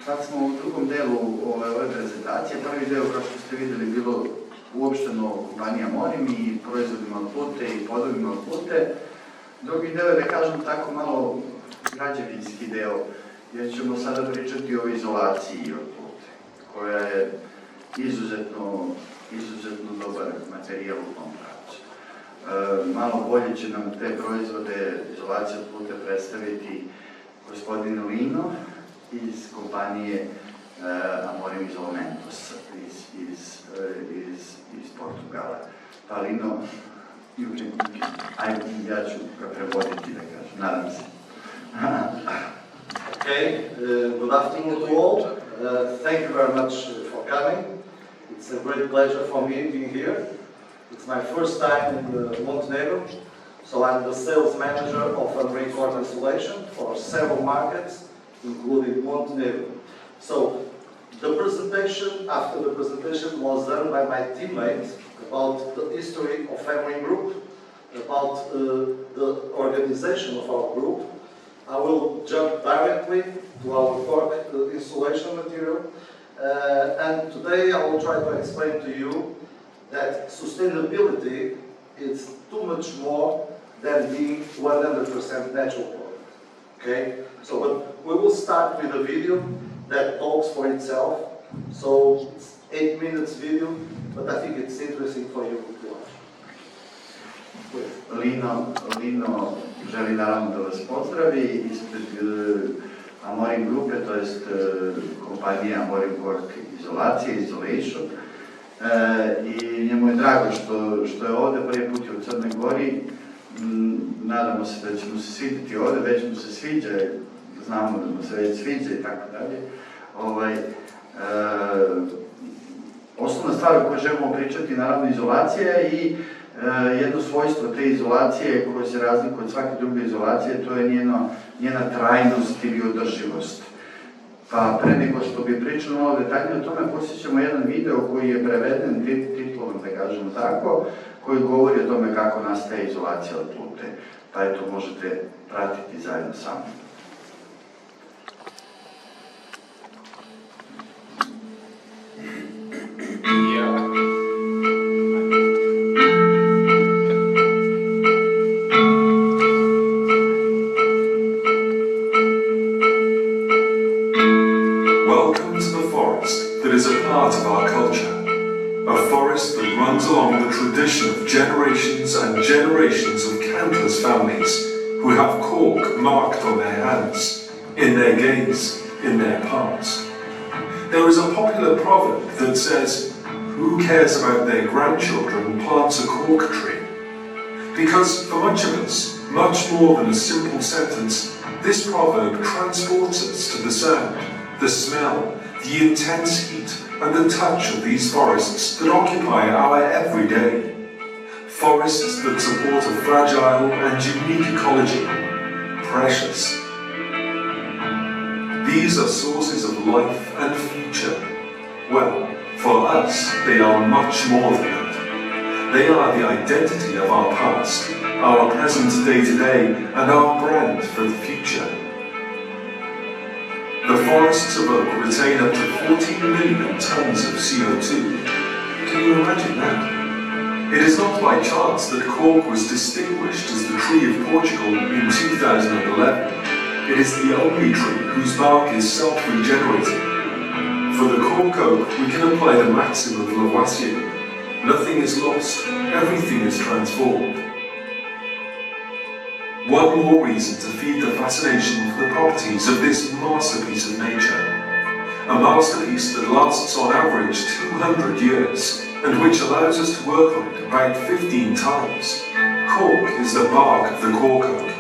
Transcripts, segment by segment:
Sad smo u drugom delu ove prezentacije. Prvi deo, kao što ste vidjeli, bilo uopšteno kompanija Morim i proizvodima od Plute i podovima od Plute. Drugi deo je, da kažem tako, malo građevinski deo, jer ćemo sada pričati o izolaciji od Plute, koja je izuzetno dobar materijal u tom pravcu. Malo bolje će nam te proizvode izolacije od Plute predstaviti gospodin Lino iz kompanije Amorim Izolamentos iz Portugala. Pa Lino, ja ću ga prevoditi, da kažem, nadam se. Okay, good afternoon to all. Thank you very much for coming. It's a great pleasure for me being here. It's my first time in Montenegro, so I'm the sales manager of a record installation for several markets, including Montenegro. So, after the presentation was done by my teammates about the history of Family Group, about the organization of our group, I will jump directly to our cork installation material. And today I will try to explain to you that sustainability is too much more than being 100% natural product. Okay? So but we will start with a video that talks for itself. So it's 8 minutes video, but I think it's interesting for you to watch. Lino želi naravno da vas pozdravi ispred Amorim grupe, to jest kompanija Amorim Cork Izolacije, Isolation. I njemu je drago što je ovdje, prvi put je u Crnoj Gori. Nadamo se da će mu se svidjeti ovdje, već mu se sviđa, znamo da mu se već sviđa i tako dalje. Osnovna stvar o kojoj želimo pričati, naravno, izolacija i jedno svojstvo te izolacije koje se razlikuje od svake druge izolacije, to je njena trajnost ili održivost. Pa pre nego što bi pričali malo detaljnije o tome, posjećamo jedan video koji je preveden titlom, da kažemo tako, koji govori o tome kako nastaje izolacija od Plute. Pa eto, možete pratiti zajedno sa mnom. Generations and generations of countless families who have cork marked on their hands, in their gaze, in their past. There is a popular proverb that says, "Who cares about their grandchildren plants a cork tree?" Because for much of us, much more than a simple sentence, this proverb transports us to the sound, the smell, the intense heat, and the touch of these forests that occupy our everyday. Forests that support a fragile and unique ecology, precious. These are sources of life and future. Well, for us, they are much more than that. They are the identity of our past, our present day-to-day, and our brand for the future. The forests of oak retain up to 14 million tons of CO2. Can you imagine that? It is not by chance that cork was distinguished as the tree of Portugal in 2011. It is the only tree whose bark is self-regenerating. For the cork oak, we can apply the maxim of Lavoisier. Nothing is lost, everything is transformed. One more reason to feed the fascination for the properties of this masterpiece of nature. A masterpiece that lasts on average 200 years. And which allows us to work on it about 15 times. Cork is the bark of the cork oak.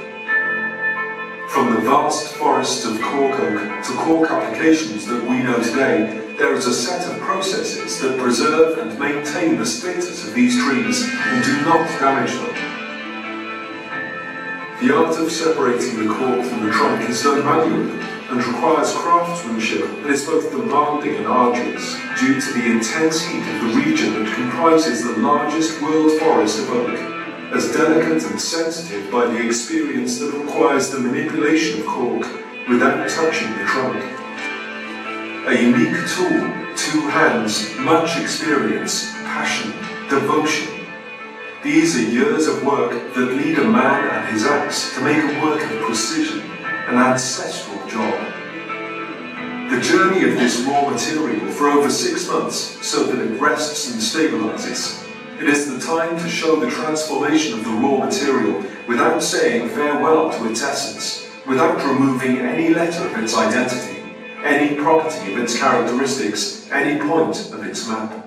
From the vast forests of cork oak to cork applications that we know today, there is a set of processes that preserve and maintain the status of these trees and do not damage them. The art of separating the cork from the trunk is done manually and requires craftsmanship that is both demanding and arduous due to the intense heat of the region that comprises the largest world forest of oak, as delicate and sensitive by the experience that requires the manipulation of cork without touching the trunk. a unique tool, 2 hands, much experience, passion, devotion. These are years of work that lead a man and his axe to make a work of precision, an ancestral job. The journey of this raw material for over 6 months so that it rests and stabilizes. It is the time to show the transformation of the raw material without saying farewell to its essence, without removing any letter of its identity, any property of its characteristics, any point of its map.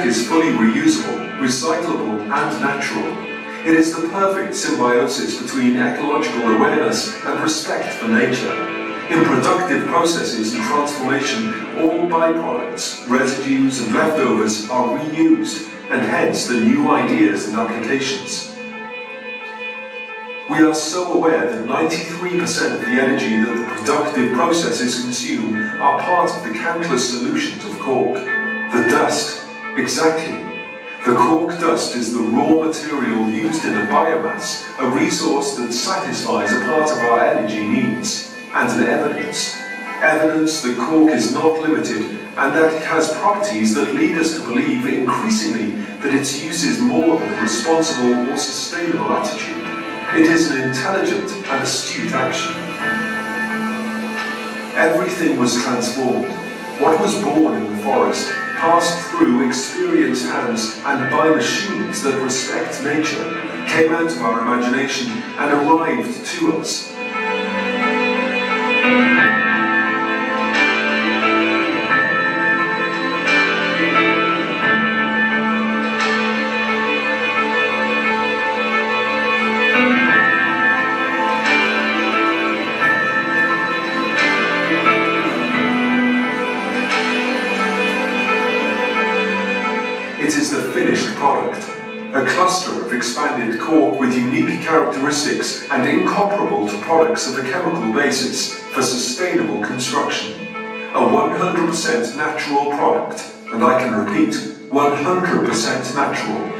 Is fully reusable, recyclable and natural. It is the perfect symbiosis between ecological awareness and respect for nature. In productive processes and transformation, all byproducts, residues and leftovers are reused, and hence the new ideas and applications. We are so aware that 93% of the energy that the productive processes consume are part of the countless solutions of cork. The dust. Exactly. The cork dust is the raw material used in a biomass, a resource that satisfies a part of our energy needs, and an evidence that cork is not limited and that it has properties that lead us to believe increasingly that its use is more than a responsible or sustainable attitude. It is an intelligent and astute action. Everything was transformed. What was born in the forest passed through experienced hands and by machines that respect nature, came out of our imagination and arrived to us. It is the finished product, a cluster of expanded cork with unique characteristics and incomparable to products of a chemical basis for sustainable construction. A 100% natural product, and I can repeat, 100% natural.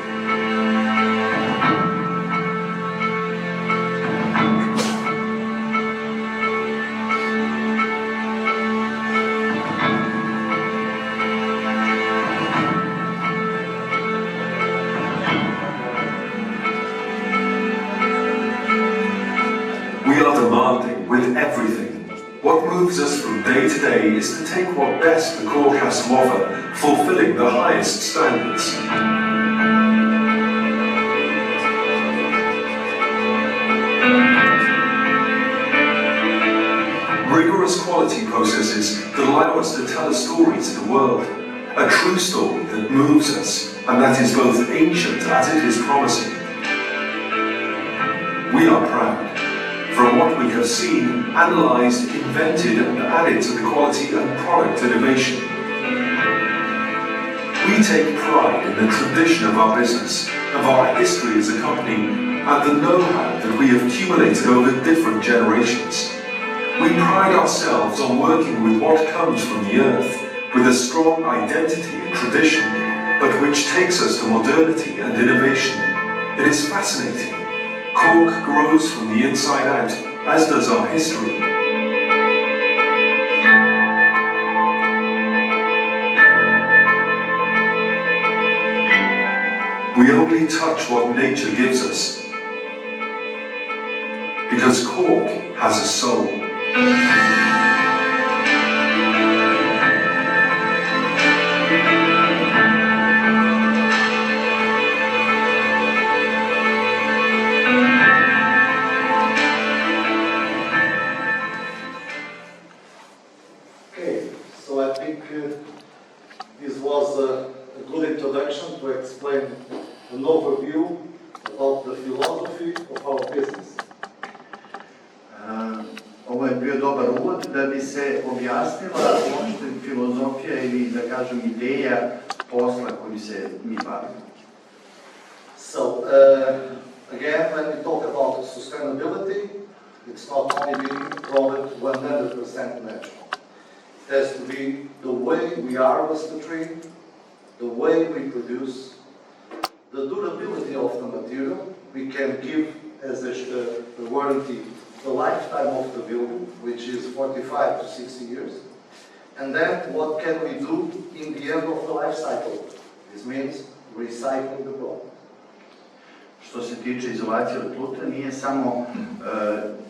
We are demanding with everything. What moves us from day to day is to take what best the cork has to offer, fulfilling the highest standards. Rigorous quality processes that allow us to tell a story to the world, a true story that moves us, and that is both ancient as it is promising. We are proud. From what we have seen, analysed, invented and added to the quality and product innovation. We take pride in the tradition of our business, of our history as a company, and the know-how that we have accumulated over different generations. We pride ourselves on working with what comes from the earth, with a strong identity and tradition, but which takes us to modernity and innovation. It is fascinating. Cork grows from the inside out, as does our history. we only touch what nature gives us. Because cork has a soul. Okay, so I think this was a good introduction to explain an overview about the philosophy of our business. Ovo je bio dobar uvod da bi se objasnila uopšte filozofija ili, da kažem, ideja posla kojim se mi bavimo. So, again, when we talk about sustainability, it's not only being proven 100% natural. It has to be the way we harvest the tree, the way we produce, the durability of the material. We can give as a warranty the lifetime of the building, which is 45 to 60 years. And then what can we do in the end of the life cycle? This means recycle the product. Što se tiče izolacije od Plute, nije samo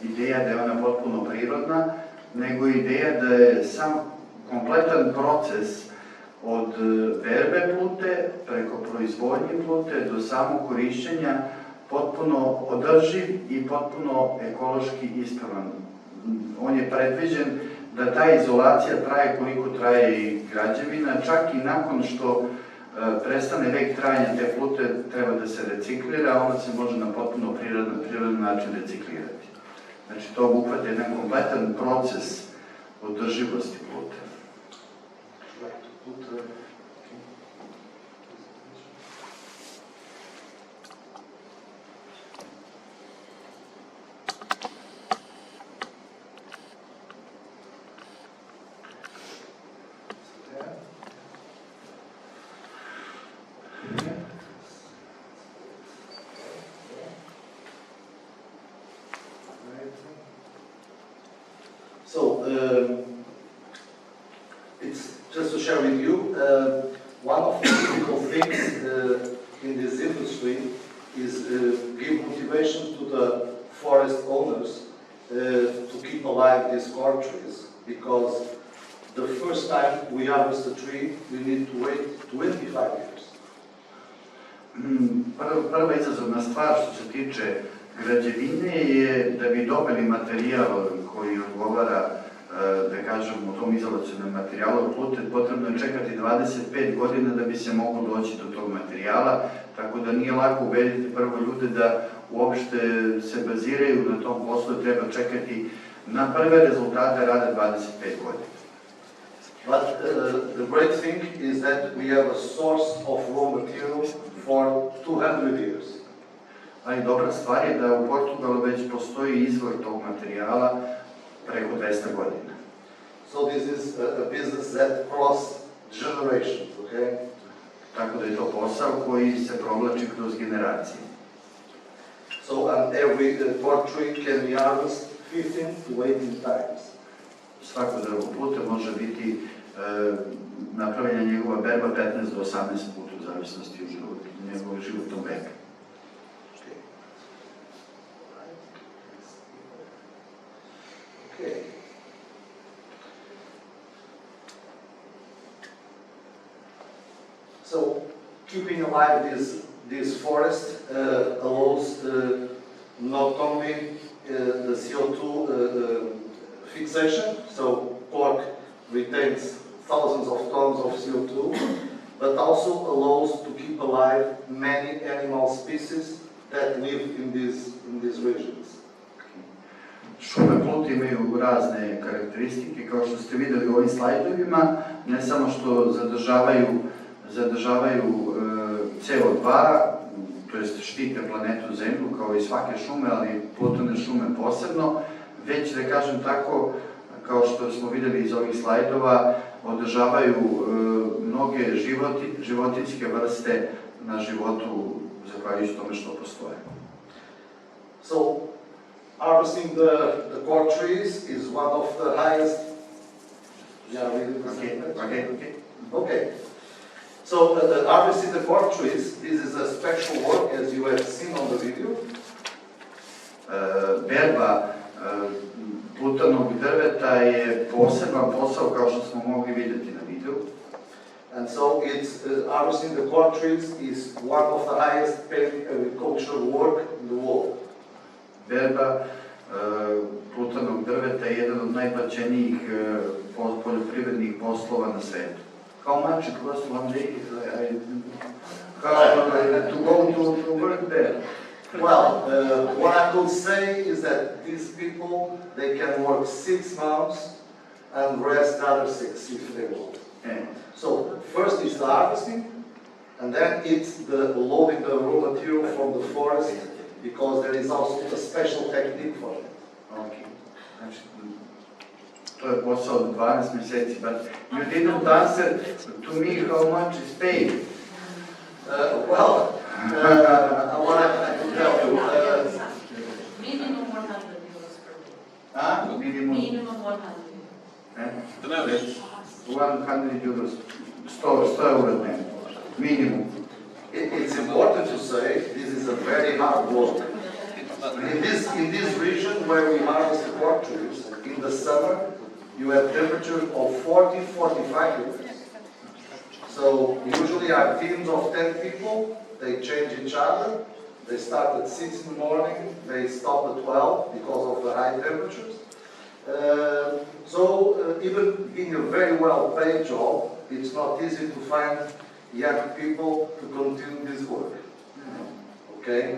ideja da je ona potpuno prirodna, nego ideja da je sam kompletan proces od berbe Plute, preko proizvodnje Plute, do samog korišćenja potpuno održiv i potpuno ekološki ispravan. On je predviđen da ta izolacija traje koliko traje i građevina, čak i nakon što prestane vek trajanja te Plute, treba da se reciklira, ona se može na potpuno prirodan način reciklirati. Znači, to obuhvata jedan kompletan proces održivosti Plute. So, it's just to share with you, one of the difficult things in this industry is give motivation to the forest owners to keep alive these core trees, because the first time we harvest a tree, we need to wait 25 years. Prva izazovna stvar što se tiče građevine je da bi dobili materijal koji odgovara, da kažem, u tom izolacionom materijalu od Plute, potrebno je čekati 25 godina da bi se moglo doći do tog materijala, tako da nije lako ubediti prvo ljude da uopšte se baziraju na tom poslu, treba čekati na prve rezultate rada 25 godina. But the great thing is that we have a source of raw material for 200 years. Ali dobra stvar je da u Portugalu već postoji izvor tog materijala preko 200 godina. So this is a business that cross generations, okay? Tako da je to posao koji se provlači kroz generacije. So on every cork tree can be harvested 15 to 18 times. Svako drvo Plute može biti napravljena njegova berba 15 do 18 puta u zavisnosti od njegovog životnog veka. Okay. So keeping alive this forest allows not only the CO2 fixation, so cork retains thousands of tons of CO2, but also allows to keep alive many animal species that live in these regions. Šume Plute imaju razne karakteristike, kao što ste videli u ovim slajdovima, ne samo što zadržavaju CO2, to jest štite planetu Zemlju kao i svake šume, ali plutone šume posebno, već, da kažem tako, kao što smo videli iz ovih slajdova, održavaju mnoge životinjske vrste na životu, zahvaljujući tome što postoje. So, harvesting the cork trees is one of the highest. Yeah, really. Okay. Okay. So harvesting the cork trees, this is a special work as you have seen on the video. Berba plutanog drveta je poseban posao kao što smo mogli vidjeti na videu. And so it's harvesting the cork trees is one of the highest paid agricultural work in the world. Berba plutanog drveta je jedan od najplaćenijih poljoprivrednih poslova na svetu. How much it costs one day to go to work there? Well, what I could say is that these people, they can work 6 months and rest the other 6 if they want. So first is the harvesting, and then it's the loading the raw material from the forest, because there is also a special technique for it. Okay. Znači, to je posao od 12 mjeseci, but you didn't answer to me how much is paid. What I can tell you, minimum 100 euros per day. Minimum 100. 100 euros, 100 euro dnevno, minimum. it's important to say this is a very hard work. In this region where we harvest the cork trees, in the summer, you have temperatures of 40-45 degrees. So usually our teams of 10 people, they change each other. They start at 6 in the morning, they stop at 12 because of the high temperatures. Even being a very well-paid job, it's not easy to find young people to continue this work. Okay?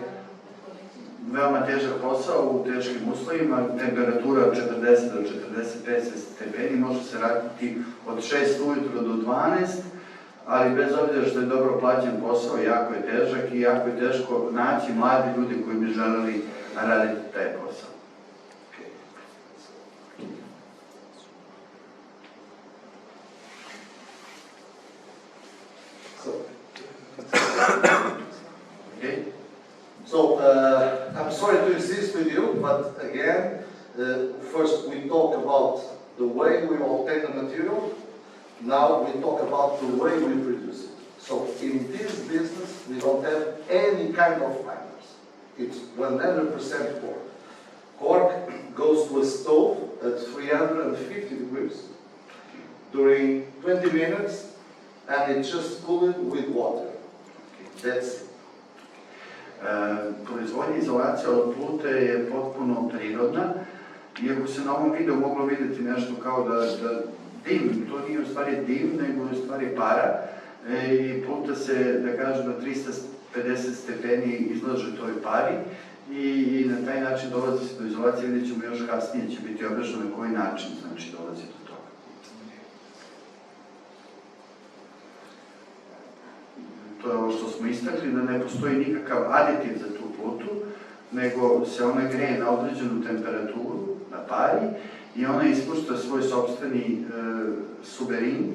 Veoma težak posao u teškim uslovima, temperatura od 40 do 45 stepeni, može se raditi od 6 ujutro do 12, ali bez obzira što je dobro plaćen posao, jako je težak i jako je teško naći mladi ljudi koji bi želeli raditi taj posao. So, I'm sorry to insist with you, but again, first we talk about the way we obtain the material, now we talk about the way we produce it. So, in this business, we don't have any kind of minors. It's 100% cork. Cork goes to a stove at 350 degrees during 20 minutes, and it's just cooled with water. That's it. Proizvodnja izolacija od plute je potpuno prirodna, iako se na ovom videu moglo vidjeti nešto kao da dim, to nije u stvari dim, nego u stvari para, i pluta se, da kažem, na 350 stepeni izlaže toj pari i na taj način dolazi se do izolacije, vidjet ćemo još kasnije, će biti objašnjeno na koji način znači dolazi do toga. To je ovo što smo istakli, da ne postoji nikakav aditiv za tu plutu, nego se ona greje na određenu temperaturu, na pari, i ona ispušta svoj sopstveni suberin,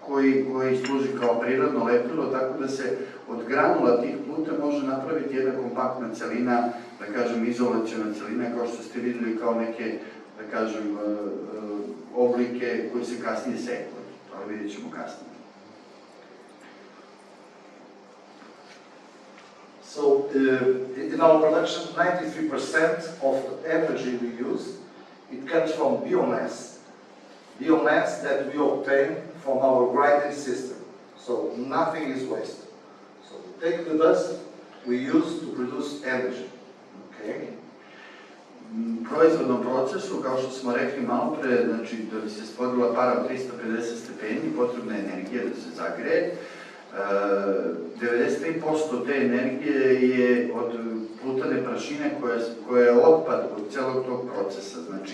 koji služi kao prirodno lepilo, tako da se od granula tih pluta može napraviti jedna kompaktna celina, da kažem, izolaciona celina, kao što ste vidjeli, kao neke, da kažem, oblike koji se kasnije seku, ali vidjet ćemo kasnije. So, in our production, 93% of the energy we use, it comes from biomass. Biomass that we obtain from our grinding system. So, nothing is wasted. So, we take the dust we use to produce energy. Okay? U proizvodnom procesu, kao što smo rekli malo pre, znači da bi se stvorila para od 350 stepeni, potrebna je energija da se zagreje. 93% te energije je od plutane prašine koja je otpad od celog tog procesa. Znači,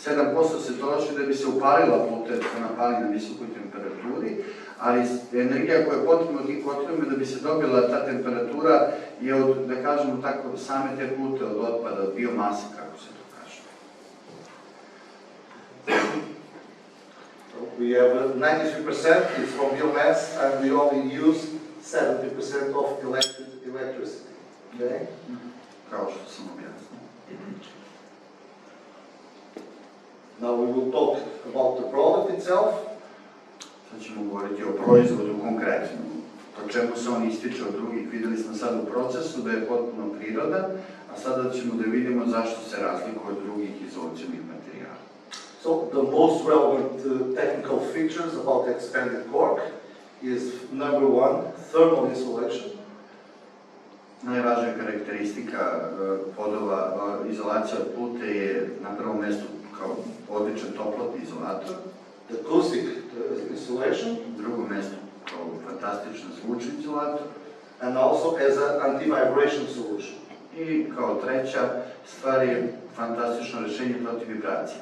7% se troši da bi se upalila pluta, da se napali na visokoj temperaturi, ali energija koja je potrebna od tih kotlovima da bi se dobila ta temperatura je od, da kažemo tako, same te plute, od otpada, od biomase, kako se to kaže. We have 93% is from biomass, and we only use 70% of electricity. Okay? Kao što sam objasnio. Now we will talk about the product itself. Sad ćemo govoriti o proizvodu konkretno. po čemu se on ističe od drugih. Vidjeli smo sad u procesu da je potpuno prirodan, a sada ćemo da vidimo zašto se razlikuje od drugih izolacionih materijala. So the most relevant technical features about expanded cork is number one, thermal insulation. Najvažnija karakteristika podova izolacija od plute je na prvom mjestu kao odličan toplotni izolator. The acoustic insulation. Drugo mjesto kao fantastičan zvučni izolator. And also as an anti-vibration solution. I kao treća stvar je fantastično rješenje protiv vibracije.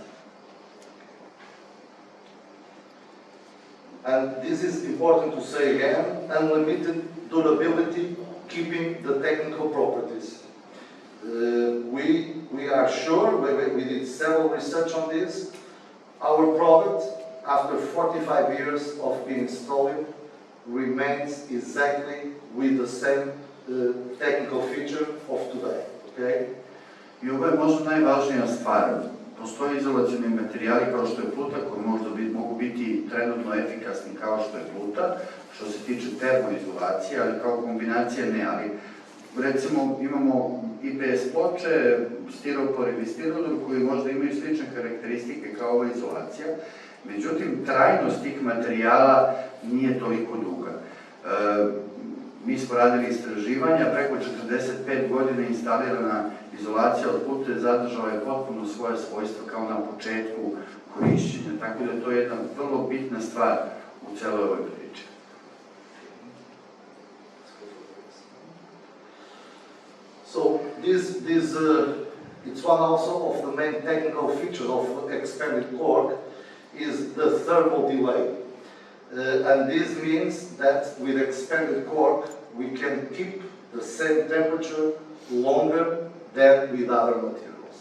And this is important to say again, unlimited durability, keeping the technical properties. We are sure, we did several research on this, our product, after 45 years of being installed, remains exactly with the same technical feature of today. Okay? I ovo je možda najvažnija stvar. Postoje izolacioni materijali kao što je pluta koji možda mogu biti trenutno efikasni kao što je pluta, što se tiče termoizolacije, ali kao kombinacija ne, ali recimo imamo IPS ploče, stiropor ili stirodor koji možda imaju slične karakteristike kao ova izolacija, međutim trajnost tih materijala nije toliko duga. Mi smo radili istraživanja, preko 45 godina instalirana izolacija od plute zadržala je potpuno svoje svojstvo kao na početku korišćenja, tako da to je jedna vrlo bitna stvar u celoj ovoj priči. So it's one also of the main technical features of expanded cork is the thermal delay. And this means that with expanded cork we can keep the same temperature longer than with other materials.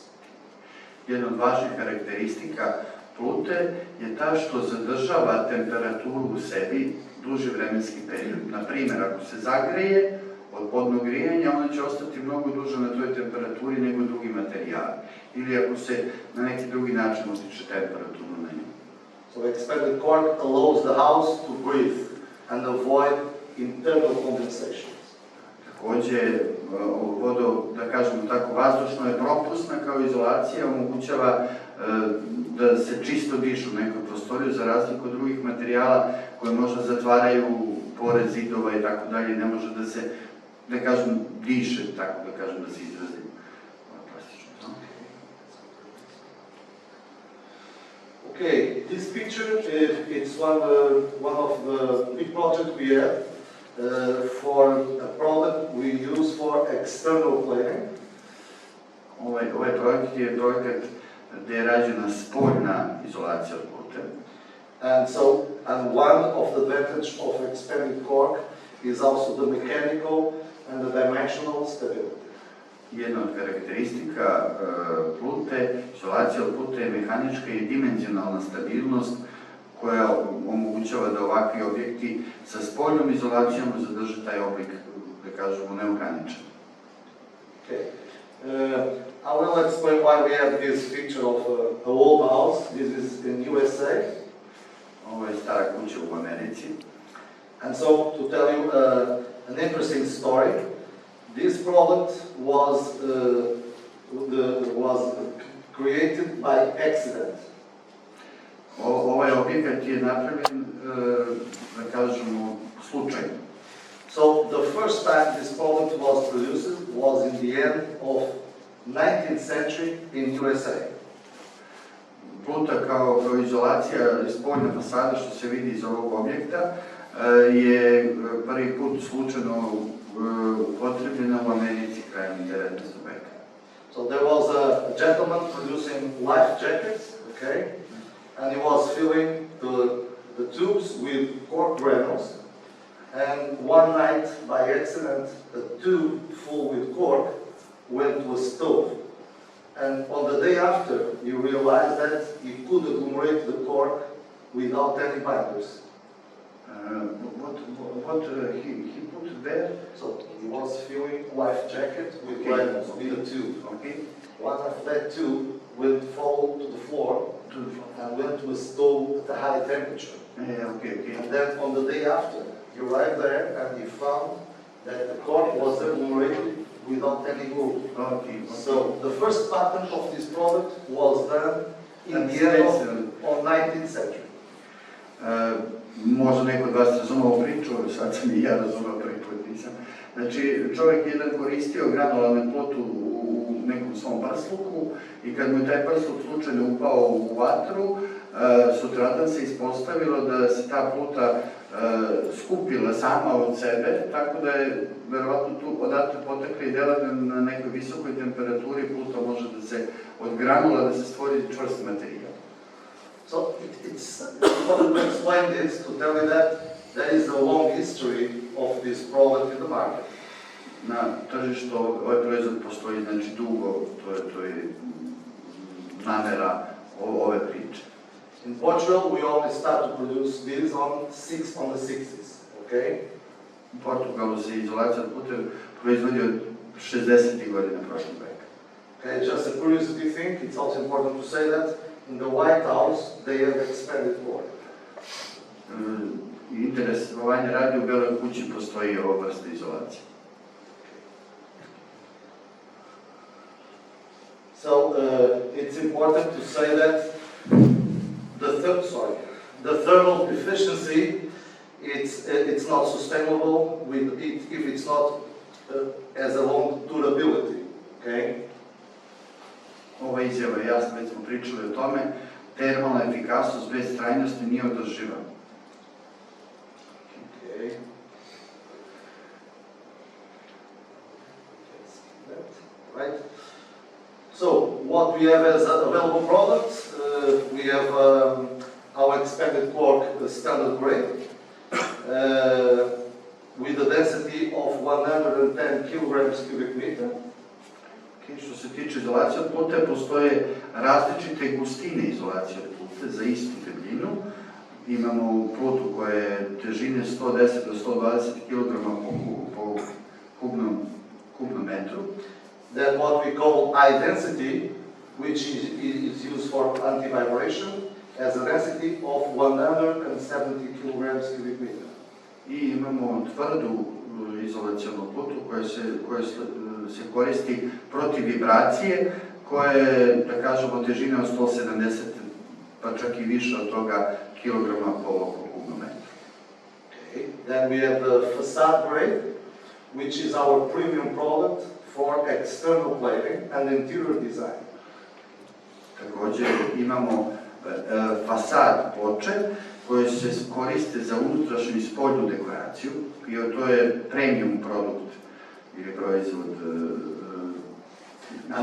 Jedna od važnih karakteristika plute je ta što zadržava temperaturu u sebi duži vremenski period. Na primjer, ako se zagreje od podnog grijanja, ona će ostati mnogo duže na toj temperaturi nego drugi materijali. Ili ako se na neki drugi način utiče temperaturu na nju. So expanded cork allows the house to breathe and avoid internal condensation. Također, da kažemo tako, vazdušno je propusna kao izolacija, omogućava da se čisto dišu u nekoj prostoriju, za razliku od drugih materijala koje možda zatvaraju pore zidova i tako dalje, ne može da se, da kažem, diše, tako da kažem, da se izrazim. Okay, this picture it's one of the big projects we have for a product we use for external planing. Ovaj projekt je projekat gdje je rađena spoljna izolacija od plute. And one of the advantage of expanded cork is also the mechanical and the dimensional stability. Jedna od karakteristika plute, izolacija od plute je mehanička i dimenzionalna stabilnost koja omogućava da ovakvi objekti sa spoljnom izolacijom zadrže taj oblik, da kažemo, neograničen. Okay. I will explain why we have this picture of a old house. This is in USA. Ovo je stara kuća u Americi. And so, to tell you an interesting story, this product was created by accident. Ovaj objekat je napravljen, da kažemo, slučajno. So the first time this product was produced was in the end of 19th century in USA. Pluta kao izolacija spoljna fasada, što se vidi iz ovog objekta, je prvi put slučajno upotrebljena u Americi krajem 19. veka. So there was a gentleman producing life jackets, okay, and he was filling the tubes with cork granules. And one night, by accident, a tube full with cork went to a stove. And on the day after, you realized that you could agglomerate the cork without any binders. What he put there? So he was filling life jacket with granules, with a tube. Okay. One of that tube will fall to the floor and went to a stove at a high temperature. Okay. And then on the day after, he arrived there and he found that the cork was remunerated without any glue. Okay. So the first patent of this product was done in the end of 19th century. Možda neko od vas razumeo ovu priču, sad sam i ja razumeo, prvi put nisam. Znači, čovjek jedan koristio granularnu plutu u nekom svom prsluku i kad mu je taj prsluk slučajno upao u vatru, sutradan se ispostavilo da se ta pluta skupila sama od sebe, tako da je verovatno tu odatle potekla ideja da na nekoj visokoj temperaturi pluta može da se od granula da se stvori čvrst materijal. So it's important to explain this, to tell you that there is a long history of this product in the market. Na tržištu ovaj proizvod postoji znači dugo, to je namera ove priče. In Portugal, we only start to produce this on the 60s, okay? U Portugalu se izolacija od pluta proizvodi od 60. godina prošlog veka. Okay, just a curiosity thing, it's also important to say that in the White House they have expanded cork. Interesovanje radi u Beloj kući postoji ova vrsta izolacije. So it's important to say that the thermal efficiency it's not sustainable if it's not as a long durability. Okay. Ova izjava je jasna, već smo pričali o tome, termalna efikasnost bez trajnosti nije održiva. Okay. Right. So, what we have as available products, we have our expanded cork, the standard grade, with a density of 110 kilograms cubic meter. Što se tiče izolacije od plute, postoje različite gustine izolacije od plute za istu debljinu. Imamo plutu koja je težine 110 do 120 kg po kubnom metru. Then what we call high density, which is used for antivibration, has a density of 170 kilograms cubic meter. I imamo tvrdu izolacionu plutu koja se koristi protiv vibracije, koja je, da kažemo, težine od 170, pa čak i više od toga kilograma po kubnom metru. Okay. Then we have the facade grade, which is our premium product for external plating and interior design. Također imamo fasad ploče koje se koriste za unutrašnju i spoljnu dekoraciju i to je premium produkt ili proizvod